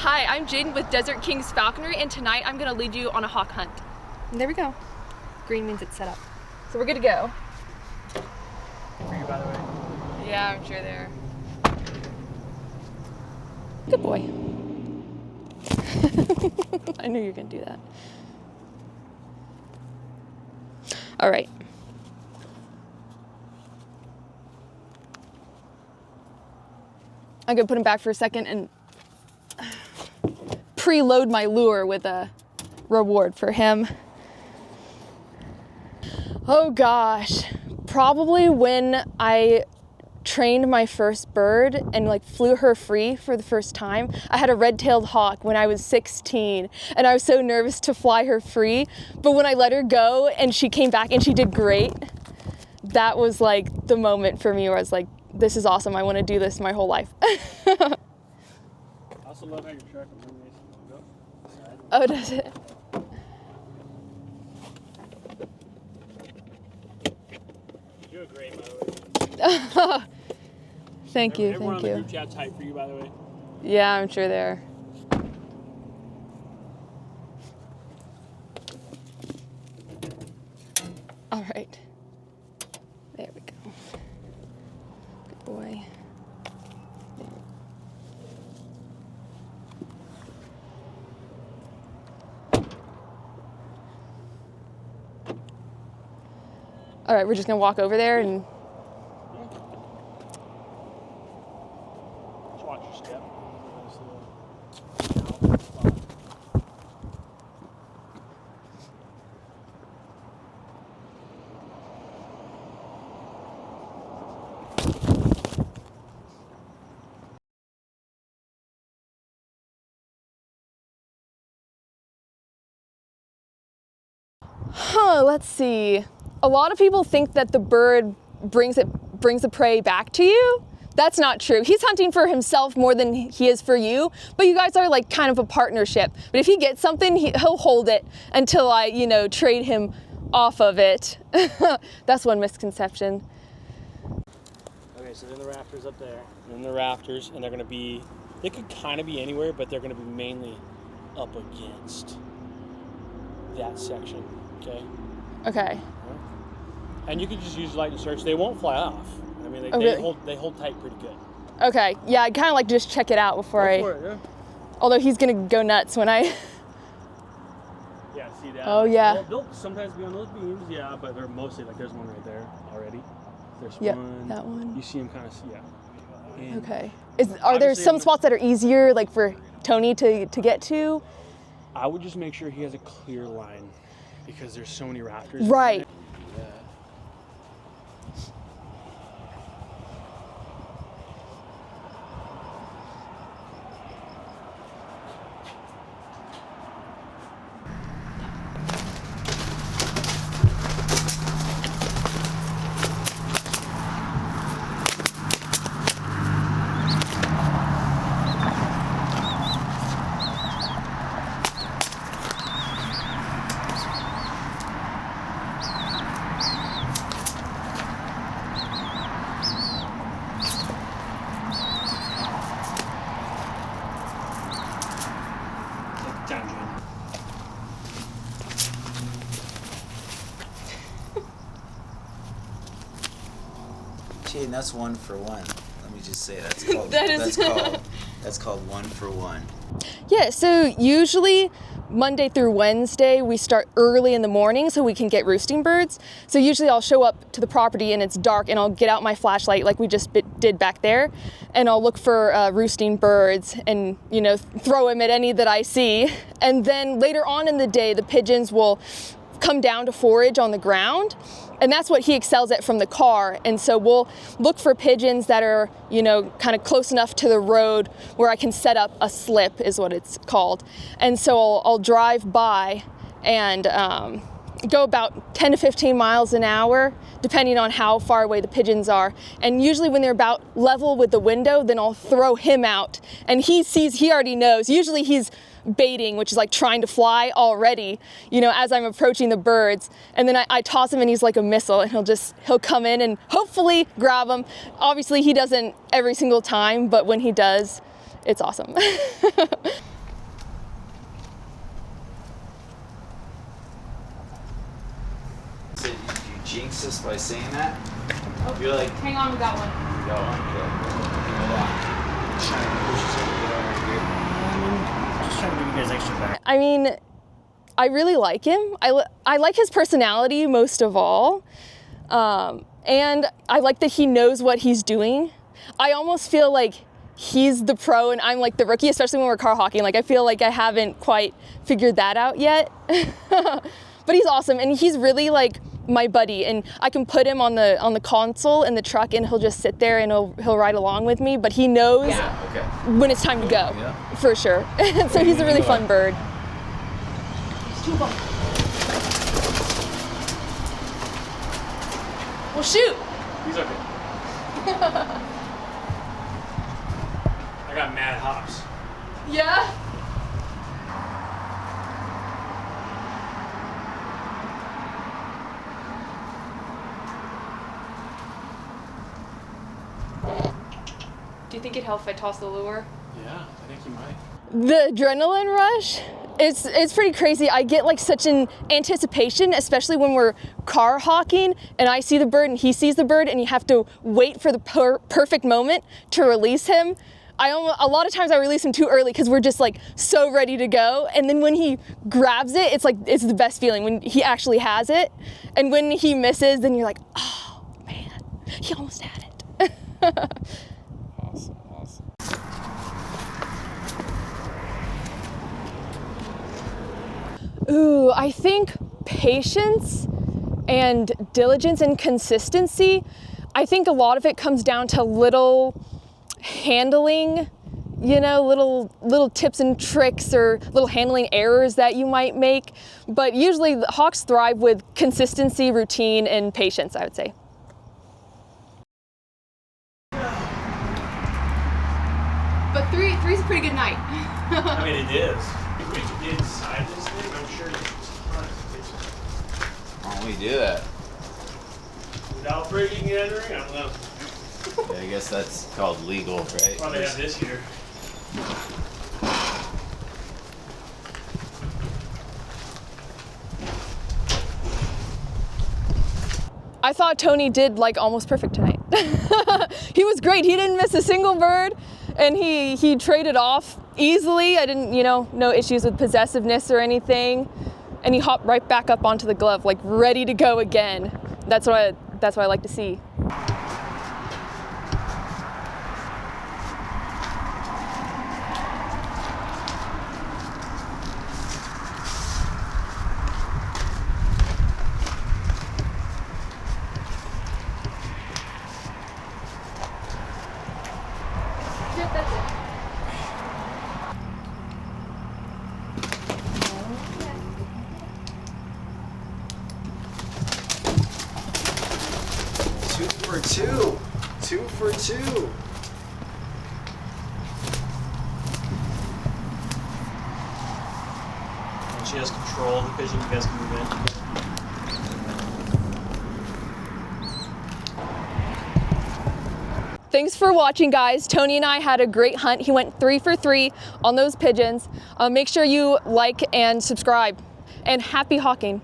Hi, I'm Jaden with Desert Kings Falconry, and tonight I'm going to lead you on a hawk hunt. And there we go. Green means it's set up. So we're good to go. For you, by the way. Yeah, I'm sure they are. Good boy. I knew you were going to do that. All right. I'm going to put him back for a second and preload my lure with a reward for him. Oh gosh, probably when I trained my first bird and like flew her free for the first time. I had a red-tailed hawk when I was 16 and I was so nervous to fly her free, but when I let her go and she came back and she did great, that was like the moment for me where I was like, this is awesome, I want to do this my whole life. I also love how your truck illuminates the logo. Oh, does it? You do a great, by the way. Thank you, Everyone thank on you. the group chat's hyped for you, by the way. Yeah, I'm sure they are. All right. There we go. Good boy. All right, we're just gonna walk over there and Just watch your step. let's see. A lot of people think that the bird brings the prey back to you. That's not true. He's hunting for himself more than he is for you, but you guys are like kind of a partnership. But if he gets something, he'll hold it until I, trade him off of it. That's one misconception. Okay, so then the rafters up there. And then the rafters, and they're going to be, they could kind of be anywhere, but they're going to be mainly up against that section, okay? Okay. And you can just use light and search. They won't fly off. I mean, Really? they hold tight pretty good. Okay, yeah, I'd kind of like to just check it out before Go for it, yeah. Although he's gonna go nuts when I... Yeah, see that? Oh, yeah. They'll sometimes be on those beams, yeah, but they're mostly, like, there's one right there already. There's Yep, one. that one. You see them kind of, yeah. And Okay. Are there some spots that are easier, like for Tony to get to? I would just make sure he has a clear line because there's so many rafters. Right. And that's 1 for 1. Let me just say that's called that's called 1 for 1. Yeah, so usually Monday through Wednesday we start early in the morning so we can get roosting birds. So usually I'll show up to the property and it's dark and I'll get out my flashlight like we just did back there and I'll look for roosting birds and throw them at any that I see. And then later on in the day the pigeons will come down to forage on the ground. And that's what he excels at from the car. And so we'll look for pigeons that are, kind of close enough to the road where I can set up a slip is what it's called. And so I'll drive by and go about 10 to 15 miles an hour, depending on how far away the pigeons are. And usually when they're about level with the window, then I'll throw him out. And he already knows. Usually he's baiting, which is like trying to fly already, as I'm approaching the birds. And then I toss him and he's like a missile and he'll come in and hopefully grab him. Obviously he doesn't every single time, but when he does, it's awesome. jinx us by saying that? You're like, Hang on, we got one. you got one? Okay. Hold on. I'm trying to push this over here. Just trying to give you guys extra back. I mean, I really like him. I like his personality most of all. And I like that he knows what he's doing. I almost feel like he's the pro and I'm like the rookie, especially when we're car hawking. Like I feel like I haven't quite figured that out yet. But he's awesome and he's really like my buddy, and I can put him on the console in the truck and he'll just sit there and he'll ride along with me, but he knows when it's time to go, for sure. So he's a really fun bird. There's two of them. Well, shoot. He's okay. I got mad hops. Yeah? Do you think it'd help if I toss the lure? Yeah, I think you might. The adrenaline rush, it's pretty crazy. I get like such an anticipation, especially when we're car hawking and I see the bird and he sees the bird and you have to wait for the perfect moment to release him. A lot of times I release him too early because we're just like so ready to go. And then when he grabs it, it's the best feeling when he actually has it. And when he misses, then you're like, oh man, he almost had it. Awesome. Ooh, I think patience and diligence and consistency. I think a lot of it comes down to little handling, little tips and tricks or little handling errors that you might make. But usually the hawks thrive with consistency, routine, and patience, I would say. But three's a pretty good night. I mean, it is. If we could inside this thing, I'm sure it's fun. Why don't we do that? Without breaking and entering, I don't know. Yeah, I guess that's called legal, right? Probably have this here. I thought Tony did like almost perfect tonight. He was great. He didn't miss a single bird and he traded off easily. I didn't, no issues with possessiveness or anything. And he hopped right back up onto the glove, like ready to go again. That's what I like to see. Yep, that's it. 2 for 2. 2 for 2. And she has control of the pigeon. You guys can move in. Thanks for watching, guys. Tony and I had a great hunt. He went 3 for 3 on those pigeons. Make sure you like and subscribe. And happy hawking.